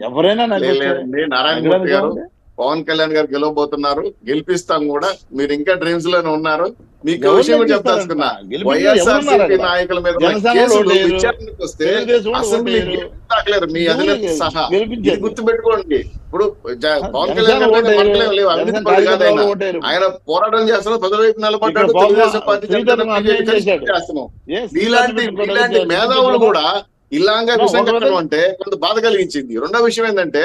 ఎవరైనా లేదండి, నారాయణమూర్తి గారు పవన్ కళ్యాణ్ గారు గెలవబోతున్నారు, గెలిపిస్తాం కూడా. మీరు ఇంకా డ్రీమ్స్ లోనే ఉన్నారు. మీకు విషయం కూడా చెప్తాసుకున్నా, వైఎస్ఆర్సీపీ నాయకుల మీద కేసులు విచారణకు వస్తే అసెంబ్లీ దాఖలేరు మీ అధినేత సహా. ఇది గుర్తుపెట్టుకోండి. ఇప్పుడు పవన్ కళ్యాణ్ గారు మాట్లాడలేం లేవు, అవినీతి పరుడు కాదు ఆయన. ఆయన పోరాటం చేస్తున్నారు, ప్రజల వైపు నిలబడ్డాడు, తెలుగుదేశం పార్టీ చేస్తున్నాం. ఇలాంటి మేధావులు కూడా ఇలాగా విషయం కట్టడం అంటే కొంత బాధ కలిగించింది. రెండో విషయం ఏంటంటే,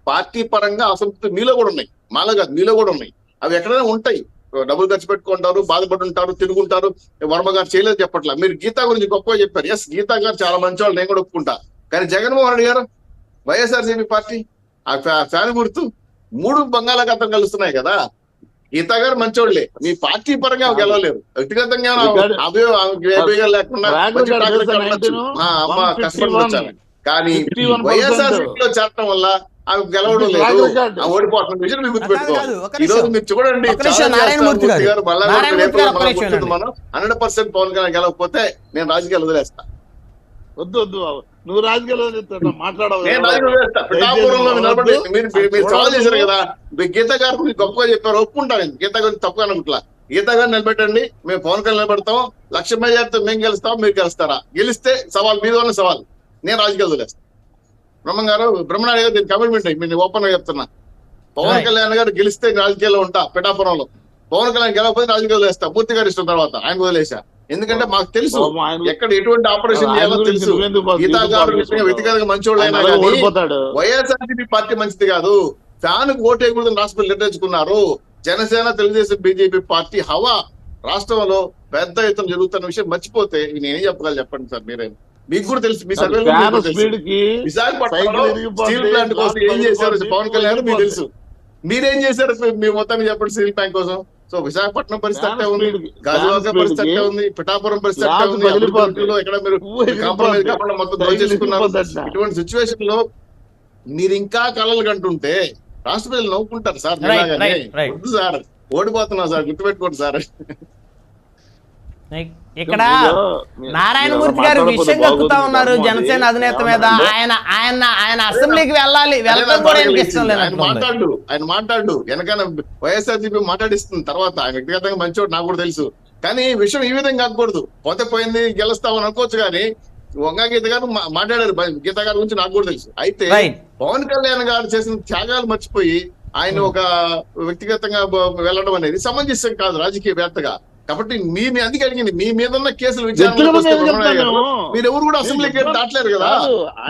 పార్టీ పరంగా అసంతృప్తి మీలో కూడా ఉన్నాయి, మాలో కాదు మీలో కూడా ఉన్నాయి. అవి ఎక్కడైనా ఉంటాయి. డబ్బులు ఖర్చు పెట్టుకుంటారు, బాధపడి ఉంటారు, తిరుగుంటారు. వర్మ గారు చేయలేదు చెప్పట్లా. మీరు గీతా గురించి గొప్పగా చెప్పారు. ఎస్, గీతా గారు చాలా మంచి వాళ్ళు, నేను కూడా ఒప్పుకుంటా. కానీ జగన్మోహన్ రెడ్డి గారు, వైఎస్ఆర్సీపీ పార్టీ, ఆ ఫ్యాన్ గుర్తు 3 బంగాళాఖాతం కలుస్తున్నాయి కదా. గీతా గారు మంచోళ్లే, మీ పార్టీ పరంగా గెలవలేరు. వ్యక్తిగతంగా లేకుండా అమ్మ కష్టపడి వచ్చాను. కానీ వైఎస్ఆర్సీపీలో చేరటం వల్ల ఆమె గెలవడం లేదు, ఓడిపోతున్న విషయం మీరు గుర్తుపెట్టుకోవాలి. ఈ రోజు మీరు చూడండి, గారు మనం 100% పవన్ కళ్యాణ్ గెలవకపోతే నేను రాజకీయాలు వదిలేస్తా. వద్దు నువ్వు రాజకీయాలు మాట్లాడవు. మీరు సవాల్ చేశారు కదా, గీతా గారు గొప్పగా చెప్పారు, ఒప్పుకుంటాను. గీతా గారిని తప్పుగా అనుకుంటా. గీతా గారిని నిలబెట్టండి, మేము పవన్ కళ్యాణ్ నిలబెడతాం, 1,00,000 మెజార్టీతో మేము గెలుస్తాం, మీరు గెలుస్తారా? గెలిస్తే సవాల్ మీద ఉన్న సవాల్, నేను రాజకీయాలు వదిలేస్తాను. బ్రహ్మనాయుడు గారు దీని కమిట్మెంట్ మీరు ఓపెన్ గా చెప్తున్నా. పవన్ కళ్యాణ్ గారు గెలిస్తే రాజకీయాల్లో ఉంటా పిఠాపురంలో, పవన్ కళ్యాణ్ గెలవకపోతే రాజకీయాలు వదిలేస్తా. పూర్తి గారు ఇష్టం తర్వాత ఆయన వదిలేసా. ఎందుకంటే మాకు తెలుసు ఎక్కడ ఎటువంటి ఆపరేషన్ చేయాలో తెలుసు. గీతా గారు వ్యక్తిగతంగా మంచోళ్ళు అయినా కానీ వైఎస్ఆర్సీపీ పార్టీ మంచిది కాదు, ఫ్యాన్ ఓటు వేయకూడదని రాష్ట్రంలో నిర్ణయించుకున్నారు. జనసేన, తెలుగుదేశం, బీజేపీ పార్టీ హవా రాష్ట్రంలో పెద్ద ఎత్తున జరుగుతున్న విషయం మర్చిపోతే నేనేం చెప్పగలను చెప్పండి సార్. మీరే, మీకు కూడా తెలుసు, మీ సర్వేలో విశాఖపట్నంలో స్టీల్ ప్లాంట్ కోసం ఏం చేశారు పవన్ కళ్యాణ్ మీకు తెలుసు. మీరేం చేశారు మీ మొత్తాన్ని చెప్పండి స్టీల్ ప్లాంట్ కోసం. సో విశాఖపట్నం పరిస్థితి ఉంది, గాజువాక పరిస్థితి ఉంది, పిఠాపురం పరిస్థితి ఉంది. ఎక్కడ మీరు కాంప్రమైజ్ కాకుండా మొత్తం దోచేసుకున్నారు. ఇటువంటి సిచ్యువేషన్ లో మీరు ఇంకా కలలు కంటుంటే రాష్ట్ర ప్రజలు నవ్వుకుంటారు సార్. వద్దు సార్, ఓడిపోతున్నాం సార్, గుర్తుపెట్టుకోండి సార్. ఇక్కడ నారాయణమూర్తి గారు విషయం కక్కుతా ఉన్నారు జనసేన అధినేత మీద. ఆయన అసెంబ్లీకి వెళ్ళాలి, వెళ్ళడం కూడా ఇష్టం లేదు. ఆయన మాట్లాడు వెనకాల వైఎస్ఆర్సీపీ మాట్లాడిస్తుంది. తర్వాత ఆయన వ్యక్తిగతంగా మంచివాడు, నాకు కూడా తెలుసు. కానీ విషయం ఈ విధంగా కాకూడదు. పోతే పోయింది, గెలుస్తామని అనుకోవచ్చు. కానీ వంగా గీత గారు మాట్లాడారు, గీత గారి గురించి నాకు కూడా తెలుసు. అయితే పవన్ కళ్యాణ్ గారు చేసిన త్యాగాలు మర్చిపోయి ఆయన ఒక వ్యక్తిగతంగా వెళ్ళడం అనేది సమంజసం కాదు రాజకీయవేత్తగా. కాబట్టి మీ అందుకే అడిగింది, మీ మీద ఉన్న కేసులు విచారణ మీరు ఎవరు కూడా అసెంబ్లీకి దాటలేరు కదా.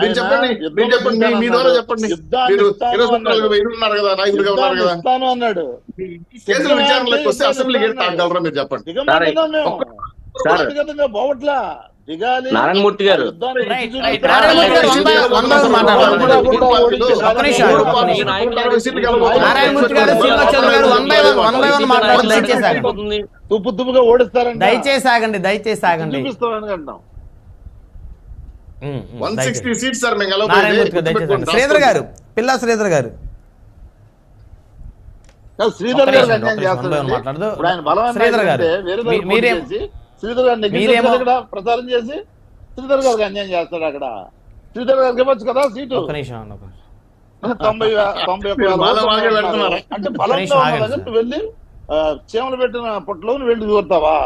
మీరు చెప్పండి, మీ ద్వారా చెప్పండి. మీరు 20 ఉన్నారు కదా, నాయకులుగా ఉన్నారు కదా, కేసుల విచారణలోకి వస్తే అసెంబ్లీకి దాటగలరా మీరు చెప్పండి. పోవట్లా నారాయణమూర్తి గారు తుప్పుగా ఓడిస్తారండి. దయచేసి ఆగండి. 160 సీట్స్ సార్. శ్రీధర్ గారు, పిల్ల శ్రీధర్ గారు మాట్లాడదు. శ్రీధర్ గారు ప్రచారం చేసి శ్రీధర్ గారికి అన్యాయం చేస్తాడు. అక్కడ శ్రీధర్ గారికి ఇవ్వచ్చు కదా సీటు. 91 అంటే బలంగా వెళ్ళి చీమలు పెట్టిన పొట్టలో నువ్వు వెళ్ళి దూరుతావా?